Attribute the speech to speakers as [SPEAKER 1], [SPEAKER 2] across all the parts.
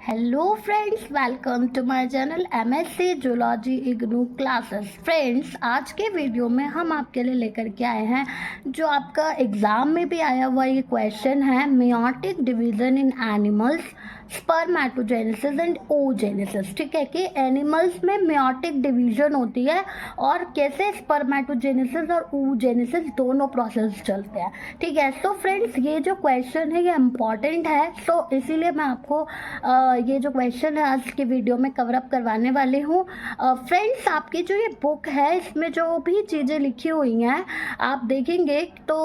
[SPEAKER 1] Hello friends, welcome to my channel MSc zoology IGNOU classes. Friends, आज के video में हम आपके लिए लेकर के आए हैं जो आपका एग्ज़ाम में भी आया हुआ ये क्वेश्चन है, meiotic division in animals, spermatogenesis and oogenesis। ठीक है कि एनिमल्स में मेयोटिक डिवीज़न होती है और कैसे स्पर्मेटोजेनेसिस और oogenesis दोनों प्रोसेस चलते हैं। ठीक है, सो फ्रेंड्स ये जो क्वेश्चन है ये इम्पॉर्टेंट है, सो इसीलिए मैं आपको ये जो क्वेश्चन है आज की वीडियो में कवर अप करवाने वाली हूँ। फ्रेंड्स, आपकी जो ये बुक है इसमें जो भी चीज़ें लिखी हुई हैं आप देखेंगे तो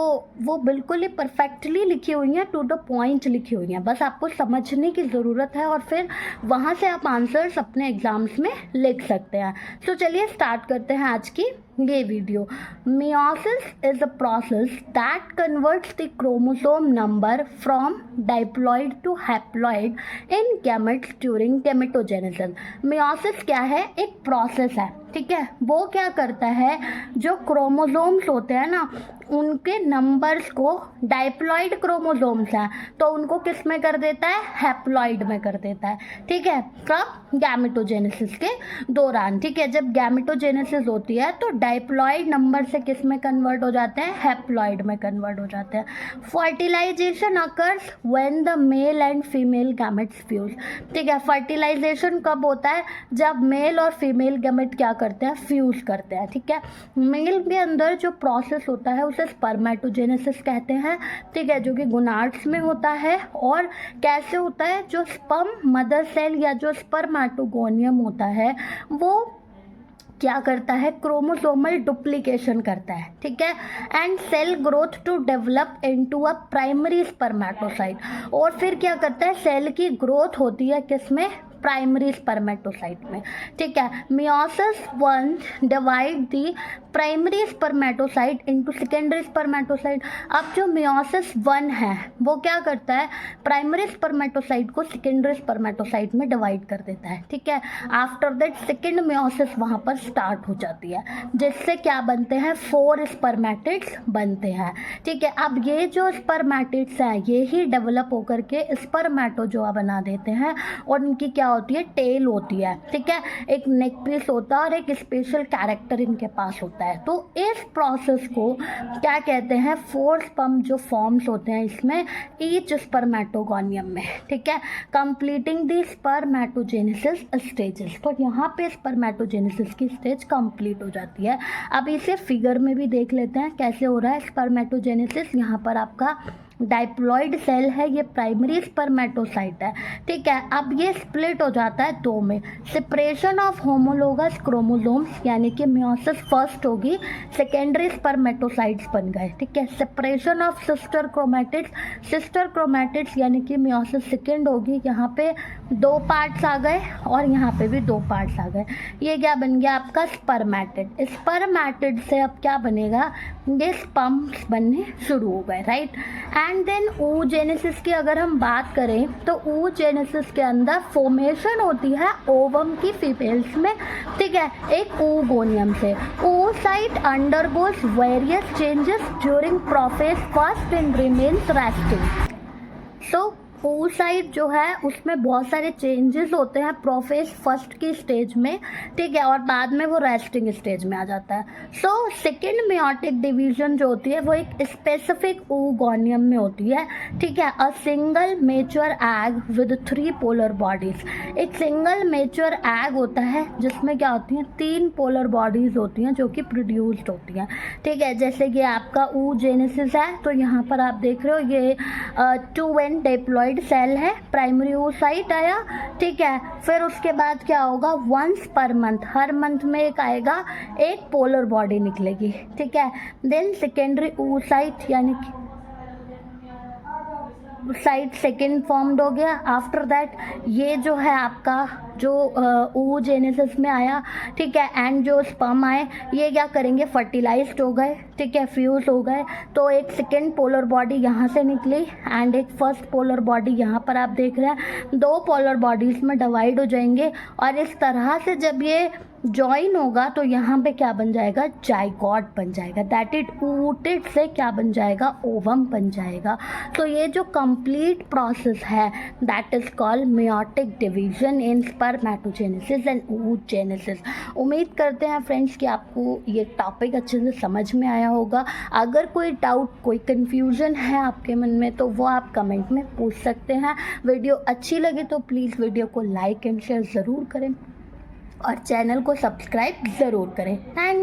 [SPEAKER 1] वो बिल्कुल ही परफेक्टली लिखी हुई हैं, टू द पॉइंट लिखी हुई हैं। बस आपको समझने की ज़रूरत है और फिर वहाँ से आप आंसर्स अपने एग्ज़ाम्स में लिख सकते हैं। तो चलिए स्टार्ट करते हैं आज की ये video. Meiosis is a process that converts the chromosome number from diploid to haploid in gametes during gametogenesis। Meiosis क्या है? एक प्रोसेस है, ठीक है। वो क्या करता है, जो क्रोमोसोम्स होते हैं ना उनके नंबर्स को, डाइप्लॉइड क्रोमोसोम्स हैं तो उनको किस में कर देता है, हैप्लॉइड में कर देता है। ठीक है, कब? गैमेटोजेनेसिस के दौरान। ठीक है, जब गैमेटोजेनेसिस होती है तो डाइप्लॉइड नंबर से किस में कन्वर्ट हो जाते हैं, हैप्लॉइड में कन्वर्ट हो जाते हैं। Fertilisation occurs when the male and female gametes fuse. ठीक है, फर्टिलाइजेशन कब होता है, जब मेल और फीमेल गैमेट क्या करते हैं, फ्यूज करते हैं। ठीक है, मेल के अंदर जो प्रोसेस होता है उसे स्पर्मेटोजेनेसिस कहते हैं। ठीक है, जो कि गोनाड्स में होता है। और कैसे होता है, जो स्पर्म मदर सेल या जो स्पर्मेटोगोनियम होता है वो क्या करता है, क्रोमोसोमल डुप्लीकेशन करता है। ठीक है, and cell growth to develop into a primary spermatocyte. और फिर क्या करता है, सेल की ग्रोथ होती है किसमें, प्राइमरी स्पर्मेटोसाइट में। ठीक है, meiosis one divide the primary spermatocyte into secondary spermatocyte. अब जो मियोसिस वन है वो क्या करता है, प्राइमरी स्पर्मेटोसाइट को सेकेंडरी स्पर्मेटोसाइट में डिवाइड कर देता है। ठीक है, आफ्टर दैट सेकेंड मियोसिस वहाँ पर स्टार्ट हो जाती है, जिससे क्या बनते हैं, 4 स्पर्मेटिड्स बनते हैं। ठीक है, अब ये जो स्पर्मेटिड्स हैं ये ही डेवलप होकर के स्पर्मेटोजोआ बना देते हैं और इनकी क्या होती है, टेल होती है। ठीक है, एक नेक पीस होता है और एक स्पेशल कैरेक्टर इनके पास होता है। तो इस प्रोसेस को क्या कहते हैं, 4 स्पर्म जो फॉर्म्स होते हैं इसमें ईच स्पर्मेटोगोनियम में। ठीक है, कंप्लीटिंग द स्पर्मेटोजेनेसिस स्टेजेस। तो यहाँ पे स्पर्मेटोजेनेसिस की स्टेज कंप्लीट हो जाती है। अब इसे फिगर में भी देख लेते हैं कैसे हो रहा है स्पर्मेटोजेनेसिस। यहाँ पर आपका डाइप्लॉइड सेल है, ये प्राइमरी स्पर्मेटोसाइट है। ठीक है, अब ये स्प्लिट हो जाता है 2 में। सेपरेशन ऑफ होमोलोगस क्रोमोसोम्स, यानी कि मियोसिस फर्स्ट होगी, सेकेंडरी स्पर्मेटोसाइट्स बन गए। ठीक है, separation of sister chromatids, sister chromatids यानी कि मियोसिस सेकेंड होगी, यहाँ पे 2 पार्ट्स आ गए और यहाँ पे भी 2 पार्ट्स आ गए। ये क्या बन गया आपका, स्पर्मेटिड। स्पर्मेटिड से अब क्या बनेगा, ये स्पर्म्स बनने शुरू हो गए, राइट। एंड देन oogenesis की अगर हम बात करें तो oogenesis के अंदर फॉर्मेशन होती है ओवम की फीमेल्स में। ठीक है, एक oogoनियम से। oocyte undergoes various changes during prophase first and remains resting। So oocyte जो है उसमें बहुत सारे चेंजेस होते हैं प्रोफेज फर्स्ट की स्टेज में। ठीक है, और बाद में वो रेस्टिंग स्टेज में आ जाता है। सो सेकेंड मेयोटिक डिवीजन जो होती है वो एक स्पेसिफिक oogoनियम में होती है। ठीक है, a single mature egg with 3 polar bodies. एक सिंगल मेच्योर एग होता है जिसमें क्या होती हैं, 3 पोलर बॉडीज होती हैं जो कि प्रोड्यूस्ड होती हैं। ठीक है, जैसे कि आपका oogenesis है तो यहाँ पर आप देख रहे हो ये 2 एंड डिप्लॉइड सेल है, प्राइमरी oocyte आया। ठीक है, फिर उसके बाद क्या होगा, वंस पर मंथ, हर मंथ में एक आएगा, एक पोलर बॉडी निकलेगी। ठीक है, देन सेकेंडरी oocyte यानी कि साइट सेकेंड फॉर्म्ड हो गया। आफ्टर दैट ये जो है आपका जो oogenesis में आया, ठीक है, एंड जो स्पर्म आए ये क्या करेंगे, फर्टिलाइज्ड हो गए, ठीक है, फ्यूज हो गए। तो एक सेकेंड पोलर बॉडी यहाँ से निकली एंड एक फर्स्ट पोलर बॉडी यहाँ पर आप देख रहे हैं, दो पोलर बॉडीज में डिवाइड हो जाएंगे और इस तरह से जब ये जॉइन होगा तो यहाँ पे क्या बन जाएगा, जाइगोट बन जाएगा। दैट इट ooted से क्या बन जाएगा, ओवम बन जाएगा। तो ये जो कंप्लीट प्रोसेस है that is called meiotic division in spermatogenesis and oogenesis। उम्मीद करते हैं फ्रेंड्स कि आपको ये टॉपिक अच्छे से समझ में आया होगा। अगर कोई डाउट, कोई कन्फ्यूज़न है आपके मन में तो वो आप कमेंट में पूछ सकते हैं। वीडियो अच्छी लगे तो प्लीज़ वीडियो को लाइक एंड शेयर ज़रूर करें और चैनल को सब्सक्राइब ज़रूर करें। थैंक